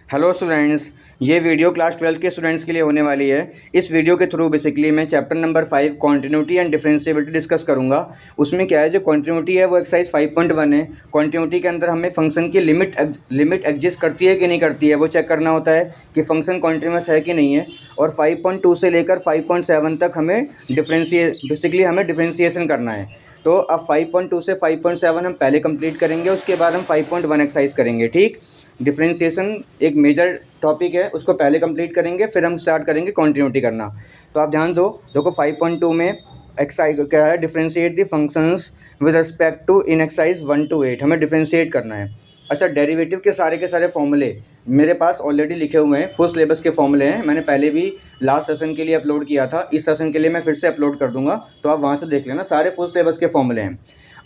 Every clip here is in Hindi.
हेलो स्टूडेंट्स, ये वीडियो क्लास 12 के स्टूडेंट्स के लिए होने वाली है। इस वीडियो के थ्रू बेसिकली मैं chapter number 5 continuity and differentiability discuss करूंगा। उसमें क्या है, जो कॉन्टिन्यूटी है वो एक्सरसाइज 5.1 है। कॉन्टिन्यूटी के अंदर हमें फंक्शन की लिमिट एग्जिस्ट करती है कि नहीं करती है वो चेक करना होता है कि फंक्शन कॉन्टिन्यूस है कि नहीं है। और 5.2 से लेकर 5.7 तक हमें डिफरेंशिएशन करना है। तो अब 5.2 से 5.7 हम पहले कंप्लीट करेंगे, उसके बाद हम 5.1 एक्सरसाइज करेंगे। ठीक, डिफरेंशिएशन एक मेजर टॉपिक है, उसको पहले कंप्लीट करेंगे, फिर हम स्टार्ट करेंगे कॉन्टिन्यूटी करना। तो आप ध्यान दो, देखो 5.2 में एक्सरसाइज क्या है, differentiate the functions with respect to in exercise 1 to 8 हमें डिफरेंशिएट करना है। अच्छा, डेरिवेटिव के सारे फॉर्मूले मेरे पास ऑलरेडी लिखे हुए हैं, फुल सिलेबस के फॉर्मूले हैं। मैंने पहले भी लास्ट सेशन के लिए अपलोड किया था, इस सेशन के लिए मैं फिर से अपलोड कर दूंगा, तो आप वहाँ से देख लेना, सारे फुल सिलेबस के फॉर्मूले हैं।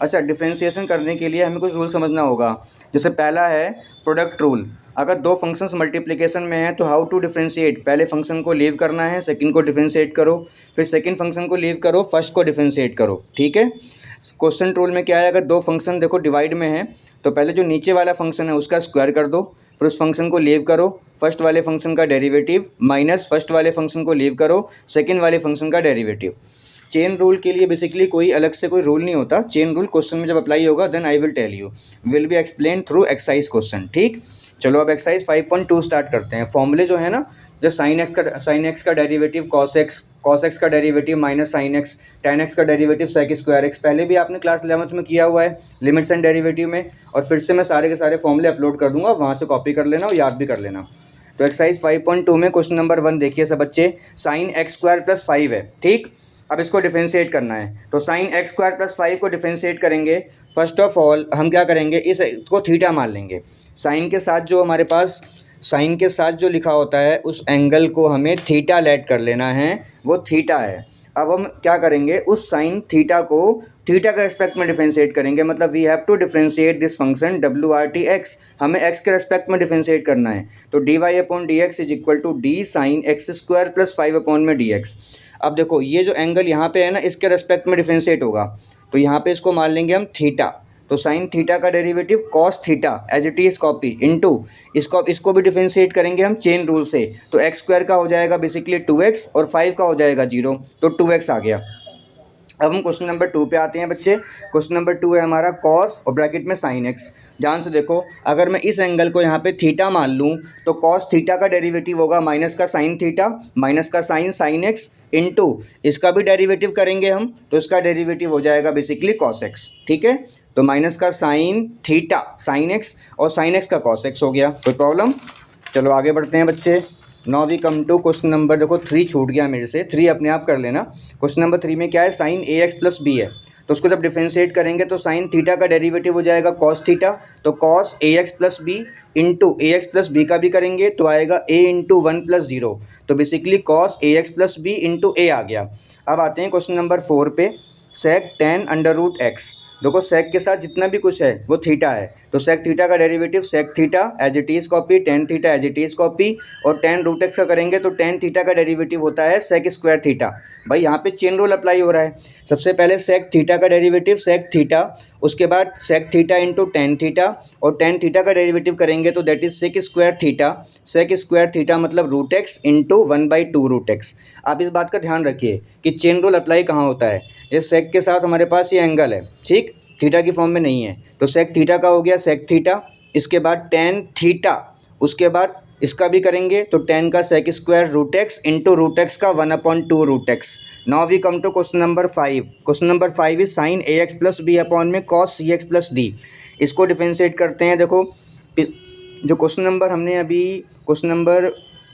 अच्छा, डिफरेंशिएशन करने के लिए हमें कुछ रूल समझना होगा। जैसे पहला है प्रोडक्ट रूल। अगर दो फंक्शंस मल्टीप्लिकेशन में हैं तो हाउ टू डिफरेंशिएट, पहले फंक्शन को लीव करना है, सेकंड को डिफरेंशिएट करो, फिर सेकंड फंक्शन को लीव करो, फर्स्ट को डिफरेंशिएट करो। ठीक है। क्वेश्चन रूल में क्या है, अगर दो फंक्शन देखो डिवाइड में है तो पहले जो नीचे वाला फंक्शन है उसका स्क्वायर कर दो, फिर उस फंक्शन को लीव करो, फर्स्ट वाले फंक्शन का डेरिवेटिव माइनस फर्स्ट वाले फंक्शन को लीव करो, सेकंड वाले फंक्शन का डेरिवेटिव। चेन रूल के लिए बेसिकली कोई अलग से कोई रूल नहीं होता। चेन रूल क्वेश्चन में जब अप्लाई होगा then I will tell you, will be explain through exercise question. ठीक, चलो अब एक्सरसाइज 5.2 स्टार्ट करते हैं। फॉर्मूले जो है ना, जो साइन एक्स का डेरिवेटिव कॉस एक्स का derivative minus sine x, ten x का डेरिवेटिव सेक स्क्वायर एक्स, पहले भी आपने क्लास 11th में किया हुआ है लिमिट्स एंड डेरिवेटिव में, और फिर से मैं सारे के सारे फॉर्मूले अपलोड कर दूंगा, वहाँ से कॉपी कर लेना और याद भी कर लेना। तो एक्सरसाइज 5.2 में क्वेश्चन नंबर 1 देखिए सब बच्चे, साइन एक्स स्क्वायर प्लस 5 है। ठीक, अब इसको डिफरेंशिएट करना है, तो साइन एक्स स्क्वायर प्लस 5 को डिफरेंशिएट करेंगे। फर्स्ट ऑफ ऑल हम क्या करेंगे, इसको थीटा मान लेंगे। साइन के साथ जो हमारे पास साइन के साथ जो लिखा होता है उस एंगल को हमें थीटा लेट कर लेना है, वो थीटा है। अब हम क्या करेंगे, उस साइन थीटा को थीटा के रेस्पेक्ट में डिफरेंशिएट करेंगे, मतलब we have to differentiate this function W R T X, हमें एक्स के रेस्पेक्ट में डिफरेंशिएट करना है। तो D Y upon D X is equal to D sine X square plus 5 upon में डी एक्स। अब देखो ये जो एंगल यहाँ पे है ना, इसके रेस्पेक्ट में डिफरेंशिएट होगा, तो यहाँ पे इसको मान लेंगे हम थीटा। तो साइन थीटा का derivative cos theta as it is copy into इसको भी डिफरेंशिएट करेंगे हम चेन रूल से, तो एक्स स्क्वायर का हो जाएगा बेसिकली 2x और 5 का हो जाएगा 0, तो 2x आ गया। अब हम क्वेश्चन नंबर 2 पे आते हैं बच्चे। क्वेश्चन नंबर 2 है हमारा कॉस और ब्रैकेट में साइन एक्स। ध्यान से देखो, अगर मैं इस एंगल को यहाँ पे थीटा मान लूँ तो कॉस थीटा का डेरिवेटिव होगा माइनस का साइन थीटा माइनस का साइन एक्स इनटू इसका भी डेरिवेटिव करेंगे हम, तो इसका डेरिवेटिव हो जाएगा बेसिकली कॉस एक्स। ठीक है, तो माइनस का साइन थीटा साइन एक्स और साइन एक्स का कॉस एक्स हो गया, कोई प्रॉब्लम। चलो आगे बढ़ते हैं बच्चे। Now we come to question number, देखो 3 छूट गया मेरे से, 3 अपने आप कर लेना। क्वेश्चन नंबर 3 में क्या है, sign A X plus B है, तो उसको जब डिफरेंशिएट करेंगे तो साइन थीटा का डेरिवेटिव हो जाएगा कॉस थीटा, तो cos A X plus B into A X plus B का भी करेंगे तो आएगा ए इंटू 1 प्लस 0, तो basically cos A X plus B into ए आ गया। अब आते हैं क्वेश्चन नंबर 4 पे, सेक टेन अंडर रूट एक्स। देखो सेक के साथ जितना भी कुछ है वो थीटा है, तो सेक थीटा का derivative sec theta as it is copy, tan theta as it is copy, और टेन रूट एक्स का करेंगे तो टेन थीटा का डेरिवेटिव होता है सेक स्क्वायर थीटा। भाई यहाँ पे चेन रूल अप्लाई हो रहा है, सबसे पहले सेक थीटा का डेरिवेटिव सेक थीटा, उसके बाद sec theta into tan theta, और टेन थीटा का डेरिवेटिव करेंगे तो that is sec square theta, sec square theta मतलब root X into 1/2 root X. आप इस बात का ध्यान रखिए कि चेन रूल अप्लाई कहाँ होता है, ये सेक के साथ हमारे पास ये एंगल है, ठीक, थीटा की फॉर्म में नहीं है, तो सेक थीटा का हो गया सेक थीटा, इसके बाद टेन थीटा, उसके बाद इसका भी करेंगे तो टेन का sec square root X into root X का 1/2 root X. Now we come to question number 5। Question number 5 is sine A X plus B upon में cos C X plus D. इसको डिफरेंशिएट करते हैं। देखो जो क्वेश्चन नंबर हमने अभी क्वेश्चन नंबर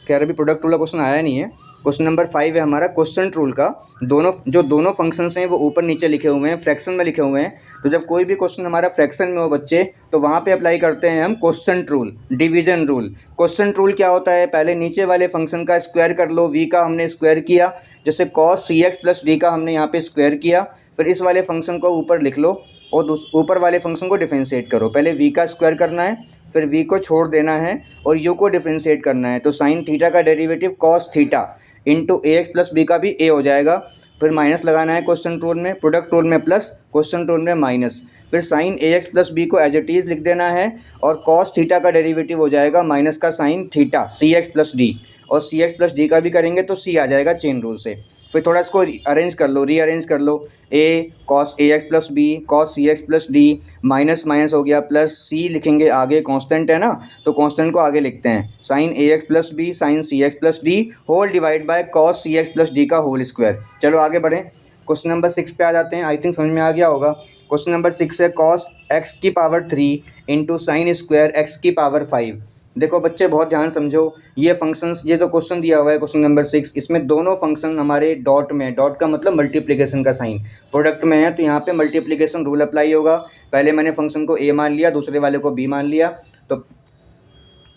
खैर अभी प्रोडक्ट रूल का क्वेश्चन आया नहीं है, क्वेश्चन नंबर 5 है हमारा क्वेश्चन रूल का। दोनों फंक्शंस हैं वो ऊपर नीचे लिखे हुए हैं, फ्रैक्शन में लिखे हुए हैं, तो जब कोई भी क्वेश्चन हमारा फ्रैक्शन में हो बच्चे तो वहाँ पे अप्लाई करते हैं हम question rule, division rule. Question rule क्या होता है, पहले नीचे वाले फंक्शन का स्क्वायर कर लो, वी का हमने स्क्वायर किया, जैसे cos C X plus D का हमने यहाँ पे स्क्वायर किया, फिर इस वाले फंक्शन को ऊपर लिख लो और ऊपर वाले फंक्शन को डिफरेंशिएट करो। पहले वी का स्क्वायर करना है, फिर वी को छोड़ देना है और यू को डिफरेंशिएट करना है, तो साइन थीटा का डेरिवेटिव कॉस थीटा इंटू ए एक्स प्लस बी का भी ए हो जाएगा, फिर माइनस लगाना है क्वेश्चन रूल में, प्रोडक्ट रूल में प्लस, क्वेश्चन रूल में माइनस, फिर sign A X plus B को एज इट इज़ लिख देना है, और कॉस थीटा का डेरिवेटिव हो जाएगा माइनस का साइन थीटा सी एक्स प्लस डी, और सी एक्स प्लस डी का भी करेंगे तो सी आ जाएगा चेन रूल से। फिर थोड़ा इसको अरेंज कर लो, रीअरेंज कर लो, A cos A X plus B cos C X plus D, minus minus हो गया प्लस, सी लिखेंगे आगे, कांस्टेंट है ना तो कांस्टेंट को आगे लिखते हैं, sine A X plus B sine C X plus D whole divide by cos C X plus D का होल स्क्वायर। चलो आगे बढ़ें, क्वेश्चन नंबर 6 पे आ जाते हैं। आई थिंक समझ में आ गया होगा। क्वेश्चन नंबर 6 है कॉस एक्स की power 3 into sine square x की पावर 5। देखो बच्चे बहुत ध्यान समझो, ये फंक्शंस, ये जो क्वेश्चन दिया हुआ है क्वेश्चन नंबर 6, इसमें दोनों फंक्शन हमारे डॉट में, डॉट का मतलब मल्टीप्लिकेशन का साइन, प्रोडक्ट में है, तो यहाँ पे मल्टीप्लिकेशन रूल अप्लाई होगा। पहले मैंने फंक्शन को ए मान लिया, दूसरे वाले को बी मान लिया, तो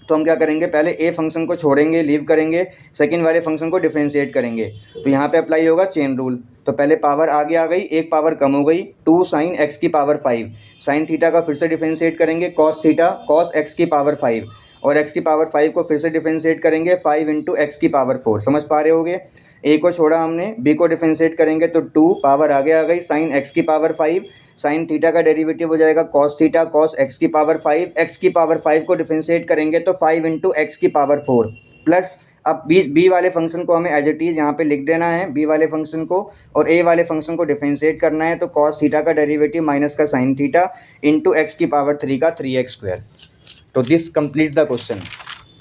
हम क्या करेंगे, पहले ए फंक्शन को छोड़ेंगे, लीव करेंगे, सेकंड वाले फंक्शन को डिफरेंशिएट करेंगे, तो यहाँ पे अप्लाई होगा चेन रूल। तो पहले पावर आगे आ गई, एक पावर कम हो गई, 2 साइन एक्स की पावर 5, साइन थीटा का फिर से डिफरेंशिएट करेंगे, कॉस थीटा कॉस एक्स की पावर 5, और एक्स की पावर 5 को फिर से डिफरेंशिएट करेंगे 5 इंटू एक्स की पावर 4। समझ पा रहे होगे, ए को छोड़ा हमने, बी को डिफरेंशिएट करेंगे तो 2 पावर आगे आ गई, साइन एक्स की पावर 5, साइन थीटा का डेरिवेटिव हो जाएगा कॉस थीटा कॉस एक्स की पावर 5, एक्स की पावर 5 को डिफरेंशिएट करेंगे तो 5 इंटू एक्स की पावर 4 प्लस, अब बी वाले फंक्शन को हमें एज इट इज़ यहाँ पे लिख देना है, बी वाले फंक्शन को, और ए वाले फंक्शन को डिफरेंशिएट करना है, तो कॉस थीटा का डेरिवेटिव माइनस का साइन थीटा इंटू एक्स की पावर 3 का 3x स्क्वायर। तो this completes the question.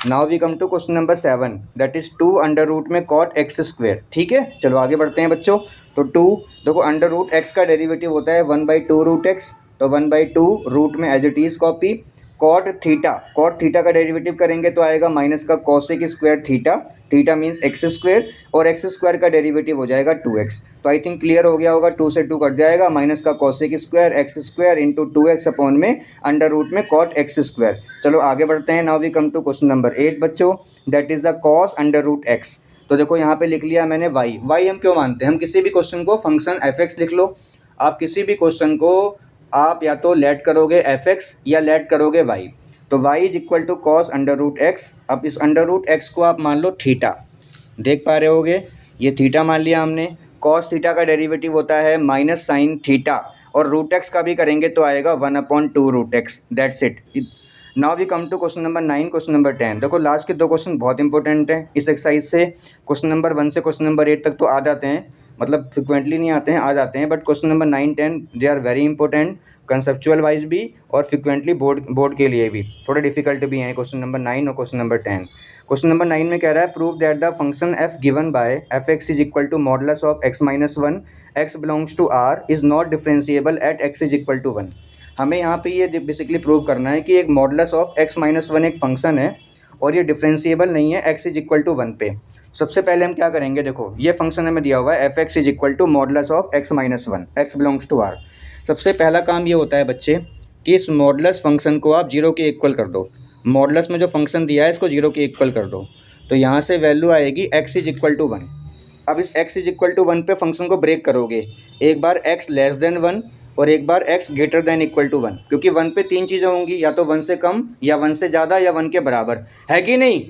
Now we come to question number 7, that is 2 under root में कॉट एक्स स्क्वायर। ठीक है, चलो आगे बढ़ते हैं बच्चों। तो 2, देखो अंडर रूट एक्स का डेरिवेटिव होता है 1/2 रूट एक्स, तो 1/2 रूट में as it is copy, cot theta का डेरिवेटिव करेंगे तो आएगा माइनस का cosec square theta, theta means X square, और एक्स स्क्वायर का डेरिवेटिव हो जाएगा 2x। तो आई थिंक क्लियर हो गया होगा, 2 से 2 कट जाएगा, माइनस का cosec square X square into 2x upon में अंडर रूट में कॉट एक्स स्क्वायर। चलो आगे बढ़ते हैं। Now we come to question number 8 बच्चों, that is the cos under root X. तो देखो यहाँ पे लिख लिया मैंने वाई हम क्यों मानते हैं, हम किसी भी क्वेश्चन को फंक्शन एफ लिख लो, आप किसी भी क्वेश्चन को आप या तो लेट करोगे एफ या लेट करोगे वाई, तो y is equal to cos under root X. अब इस अंडर रूट एक्स को आप मान लो थीटा, देख पा रहे होगे, ये थीटा मान लिया हमने, कॉस थीटा का डेरिवेटिव होता है माइनस साइन थीटा, और रूट एक्स का भी करेंगे तो आएगा 1/2 root X, that's it. Now we come to question number 9, question number 10। देखो लास्ट के 2 क्वेश्चन बहुत इंपॉर्टेंट हैं इस एक्सरसाइज से, क्वेश्चन नंबर 1 से क्वेश्चन नंबर 8 तक तो आ जाते हैं, मतलब फ्रिक्वेंटली नहीं आते हैं, आ जाते हैं, but question number 9, 10 they are very important, conceptual wise भी और फ्रिक्वेंटली बोर्ड के लिए भी थोड़ा डिफिकल्ट भी हैं क्वेश्चन नंबर 9 और क्वेश्चन नंबर 10। क्वेश्चन नंबर 9 में कह रहा है prove that the function F given by F X is equal to modulus of x minus 1 X belongs to R is not differentiable at x is equal to 1। हमें यहाँ पे ये बेसिकली प्रूव करना है कि एक मॉडुलस ऑफ x माइनस 1 एक फंक्शन है और ये डिफरेंशिएबल नहीं है x इज इक्वल टू 1 पे। सबसे पहले हम क्या करेंगे, देखो ये फंक्शन हमें दिया हुआ है F X is equal to modulus of x minus 1 X belongs to R. सबसे पहला काम ये होता है बच्चे कि इस मॉडुलस फंक्शन को आप 0 के इक्वल कर दो, मॉडुलस में जो फंक्शन दिया है इसको 0 के इक्वल कर दो, तो यहाँ से वैल्यू आएगी x इज इक्वल टू 1। अब इस x इज इक्वल टू 1 पे फंक्शन को ब्रेक करोगे, एक बार x लेस देन 1 और एक बार x greater than equal to 1, क्योंकि 1 पे 3 चीज़ें होंगी, या तो 1 से कम या 1 से ज़्यादा या 1 के बराबर, है कि नहीं।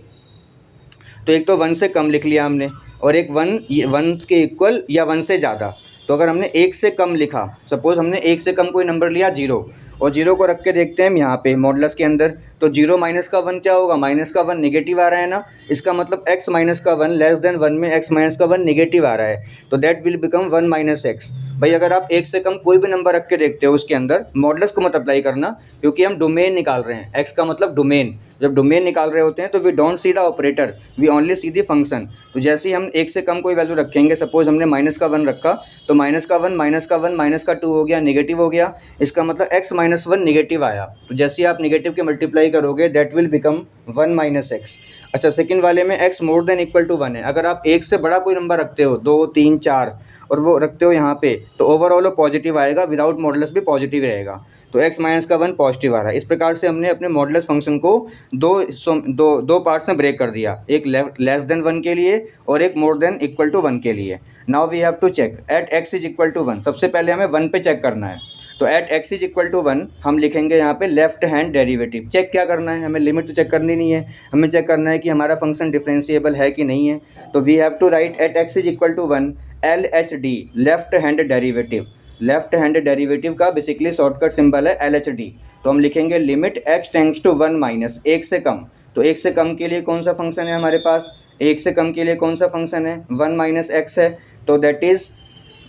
तो एक तो 1 से कम लिख लिया हमने, और एक 1 के इक्वल या 1 से ज़्यादा। तो अगर हमने 1 से कम लिखा, सपोज़ हमने 1 से कम कोई नंबर लिया 0, और 0 को रख के देखते हैं हम यहाँ पे मॉडुलस के अंदर, तो 0 माइनस का 1 क्या होगा, माइनस का 1 नेगेटिव आ रहा है ना, इसका मतलब x माइनस का 1 लेस देन 1 में x माइनस का 1 नेगेटिव आ रहा है, तो that will become 1 minus x. भाई अगर आप 1 से कम कोई भी नंबर रख के देखते हो उसके अंदर, मॉडुलस को मत अप्लाई करना, क्योंकि हम डोमेन निकाल रहे हैं, x का मतलब डोमेन, जब डोमेन निकाल रहे होते हैं तो we don't see the operator, we only see the function. तो जैसे ही हम 1 से कम कोई वैल्यू रखेंगे, सपोज हमने माइनस का 1 रखा, तो माइनस का 1 माइनस का 1 माइनस का 2 हो गया, नेगेटिव हो गया, इसका मतलब x माइनस 1 नेगेटिव आया, तो जैसे ही आप नेगेटिव के मल्टीप्लाई करोगे that will become 1 minus X. अच्छा, सेकंड वाले में x more than equal to 1 है, अगर आप 1 से बड़ा कोई नंबर रखते हो, 2 3 4 और वो रखते हो यहाँ पे, तो ओवरऑल वो पॉजिटिव आएगा, विदाउट मॉडुलस भी पॉजिटिव रहेगा, तो x माइनस का 1 पॉजिटिव आ रहा है। इस प्रकार से हमने अपने मॉडुलस फंक्शन को दो पार्ट्स में ब्रेक कर दिया, एक लेस देन 1 के लिए और एक मोर देन इक्वल टू 1 के लिए। Now we have to check at x is equal to 1। सबसे पहले हमें 1 पे चेक करना है, तो at x is equal to 1 हम लिखेंगे यहाँ पे लेफ्ट हैंड डेरिवेटिव। चेक क्या करना है, हमें लिमिट तो चेक करनी नहीं है, हमें चेक करना है कि हमारा फंक्शन डिफरेंशिएबल है कि नहीं है। तो we have to write at x is equal to 1 LHD left hand derivative. Left hand derivative का बेसिकली शॉर्टकट सिंबल है LHD। तो हम लिखेंगे limit x tends to 1 minus, एक से कम। तो एक से कम के लिए कौन सा फंक्शन है हमारे पास, एक से कम के लिए कौन सा फंक्शन है, 1 माइनस एक्स है। तो दैट इज़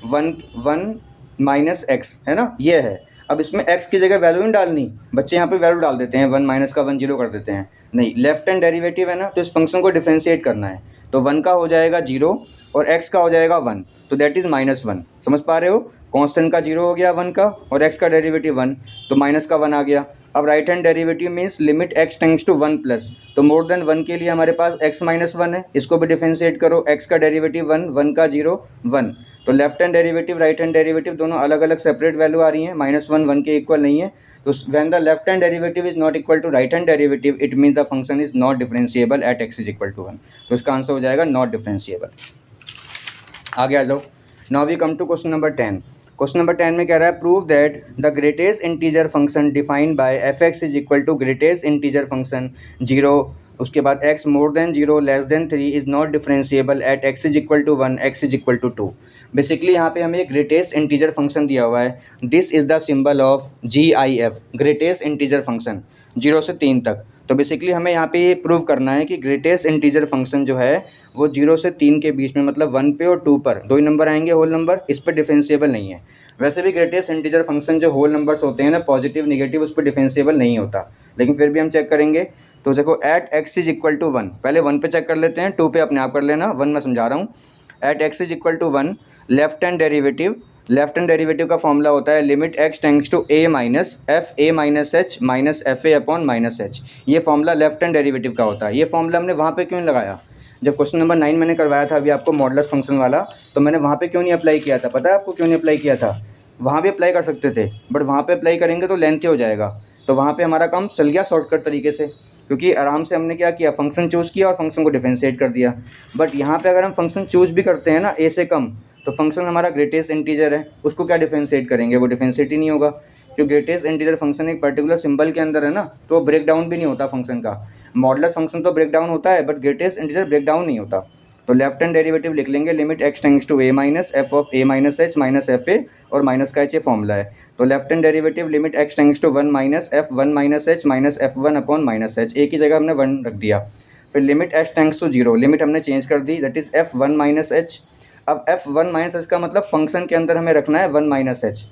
1 माइनस एक्स है ना, ये है। अब इसमें x की जगह वैल्यू नहीं डालनी, बच्चे यहाँ पे वैल्यू डाल देते हैं, 1 माइनस का 1 जीरो कर देते हैं। नहीं, लेफ्ट हैंड डेरिवेटिव है ना, तो इस फंक्शन को डिफ्रेंशिएट करना है। तो 1 का हो जाएगा 0 और x का हो जाएगा 1, तो दैट इज़ -1। समझ पा रहे हो, कांस्टेंट का 0 हो गया 1 का और x का डेरिवेटिव 1, तो माइनस का 1 आ गया। अब right hand derivative means limit x tends to 1 plus, तो मोर देन 1 के लिए हमारे पास x माइनस 1 है, इसको भी डिफ्रेंशिएट करो। x का डेरिवेटिव 1, 1 का 0, 1। तो left hand derivative right hand derivative दोनों अलग अलग सेपरेट वैल्यू आ रही हैं, -1 1 के इक्वल नहीं है। तो when the left hand derivative is not equal to right hand derivative, it means the function is not differentiable at x is equal to 1। तो इसका आंसर हो जाएगा नॉट डिफरेंशिएबल। आगे आ जाओ। Now we come to question number 10। Question number 10 में कह रहा है prove that the greatest integer function defined by f(x) is equal to greatest integer function 0, उसके बाद x more than 0 less than 3 is not differentiable at x is equal to 1, x is equal to 2। Basically यहाँ पे हमें एक ग्रेटेस्ट इंटीजर फंक्शन दिया हुआ है। This is the symbol of GIF, greatest integer function 0 से 3 तक। तो बेसिकली हमें यहाँ पे ये प्रूव करना है कि ग्रेटेस्ट इंटीजर फंक्शन जो है वो 0 से 3 के बीच में, मतलब 1 पे और 2 पर, दो ही नंबर आएंगे होल नंबर, इस पर डिफरेंशिएबल नहीं है। वैसे भी ग्रेटेस्ट इंटीजर फंक्शन जो होल नंबर्स होते हैं ना, पॉजिटिव निगेटिव, उस पर डिफरेंशिएबल नहीं होता, लेकिन फिर भी हम चेक करेंगे। तो देखो at x is equal to 1, पहले 1 पे चेक कर लेते हैं, 2 पे अपने आप कर लेना, 1 मैं समझा रहा हूँ। At x is equal to 1, left hand derivative का फॉर्मूला होता है limit x tends to a minus F A minus H minus F A upon minus H. ये फॉर्मूला लेफ्ट हैंड डेरिवेटिव का होता है। ये फॉर्मूला हमने वहाँ पे क्यों लगाया, जब क्वेश्चन नंबर 9 मैंने करवाया था अभी आपको मॉडुलस फंक्शन वाला, तो मैंने वहाँ पे क्यों नहीं अप्लाई किया था, पता है आपको क्यों नहीं अप्लाई किया था? वहाँ भी अप्लाई कर सकते थे, बट वहाँ पे अप्लाई करेंगे तो लेंथी हो जाएगा। तो वहाँ पे हमारा काम चल गया शॉर्टकट तरीके से, क्योंकि आराम से हमने क्या किया, फंक्शन चूज़ किया और फंक्शन को डिफरेंशिएट कर दिया। बट यहाँ पे अगर हम फंक्शन चूज़ भी करते हैं ना a से कम, तो फंक्शन हमारा ग्रेटेस्ट इंटीजर है, उसको क्या डिफरेंशिएट करेंगे, वो डिफरेंशिएट ही नहीं होगा। जो ग्रेटेस्ट इंटीजर फंक्शन एक पर्टिकुलर सिंबल के अंदर है ना, तो ब्रेक डाउन भी नहीं होता फंक्शन का। मॉडुलस फंक्शन तो ब्रेक डाउन होता है, but greatest integer break down नहीं होता। तो लेफ्ट हैंड डेरिवेटिव लिख लेंगे limit x tends to a minus F of a minus H minus F A, और माइनस का एच ये फॉर्मूला है। तो left hand derivative limit x tends to 1 minus F 1 minus H minus F 1 upon minus H, एक ही जगह हमने 1 रख दिया। फिर limit x tends to 0, limit हमने चेंज कर दी, that is f 1 minus H. अब f 1 माइनस एच का मतलब फंक्शन के अंदर हमें रखना है 1 माइनस एच,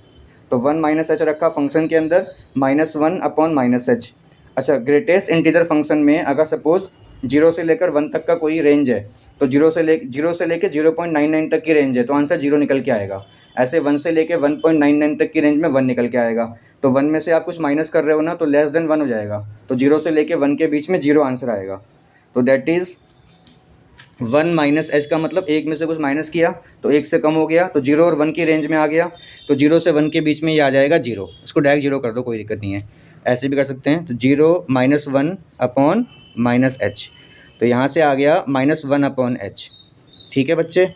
तो 1 माइनस एच रखा फंक्शन के अंदर, -1 अपॉन माइनस एच। अच्छा, ग्रेटेस्ट इंटीजर फंक्शन में अगर सपोज 0 से लेकर 1 तक का कोई रेंज है, तो 0 से लेके 0.99 तक की रेंज है, तो आंसर 0 निकल के आएगा। ऐसे 1 से लेके 1.99 तक की रेंज में 1 निकल के आएगा। तो 1 में से आप कुछ माइनस कर रहे हो ना, तो लेस देन 1 हो जाएगा, तो 0 से लेके 1 के बीच में 0 आंसर आएगा। तो दैट इज़ 1 माइनस एच का मतलब 1 में से कुछ माइनस किया तो 1 से कम हो गया, तो 0 और 1 की रेंज में आ गया, तो 0 से 1 के बीच में ये आ जाएगा 0। इसको डायरेक्ट 0 कर दो, कोई दिक्कत नहीं है, ऐसे भी कर सकते हैं। तो 0 -1 अपॉन माइनस एच, तो यहाँ से आ गया -1 अपॉन एच। ठीक है बच्चे,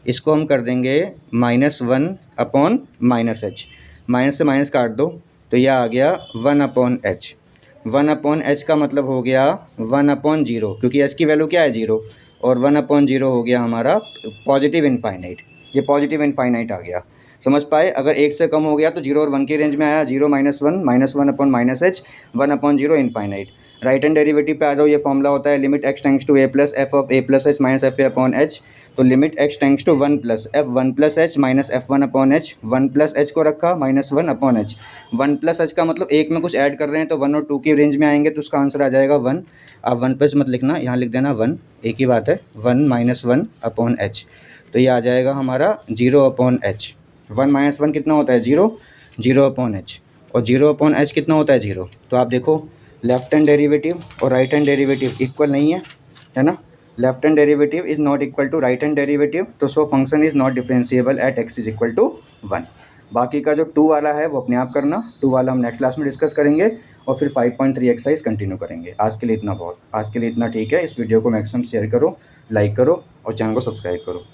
इसको हम कर देंगे -1 अपॉन माइनस एच, माइनस से माइनस काट दो, तो यह आ गया 1 अपॉन एच। 1 अपॉन एच का मतलब हो गया 1 अपॉन 0, क्योंकि एच की वैल्यू क्या है 0, और 1 अपॉन 0 हो गया हमारा पॉजिटिव इनफाइनाइट, ये पॉजिटिव इनफाइनाइट आ गया। समझ पाए? अगर 1 से कम हो गया तो 0 और 1 की रेंज में आया, 0 -1 upon minus H, 1 upon 0 infinite. Right hand derivative पे आ जाओ, ये फॉर्मूला होता है limit x tends to a plus F of a plus H minus F A upon H. तो limit x tends to 1 plus F 1 plus H minus F 1 upon H, 1 plus H को रखा -1 अपॉन एच। 1 प्लस एच का मतलब एक में कुछ ऐड कर रहे हैं, तो 1 और 2 की रेंज में आएंगे, तो उसका आंसर आ जाएगा 1। आप 1 प्लस मत लिखना, यहाँ लिख देना 1, एक ही बात है, 1 -1 अपॉन एच। तो ये आ जाएगा हमारा 0 अपॉन एच। 1 - 1 कितना होता है 0, 0 अपॉन एच, और 0 अपॉन एच कितना होता है 0। तो आप देखो लेफ्ट हैंड डेरिवेटिव और राइट हैंड डेरिवेटिव इक्वल नहीं है ना, left hand derivative is not equal to right hand derivative, तो so function is not differentiable at x is equal to 1। बाकी का जो 2 वाला है वो अपने आप करना, 2 वाला हम नेक्स्ट क्लास में डिस्कस करेंगे, और फिर 5.3 एक्सरसाइज कंटिन्यू करेंगे। आज के लिए इतना बहुत, आज के लिए इतना ठीक है। इस वीडियो को मैक्सिमम शेयर करो, लाइक करो और चैनल को सब्सक्राइब करो।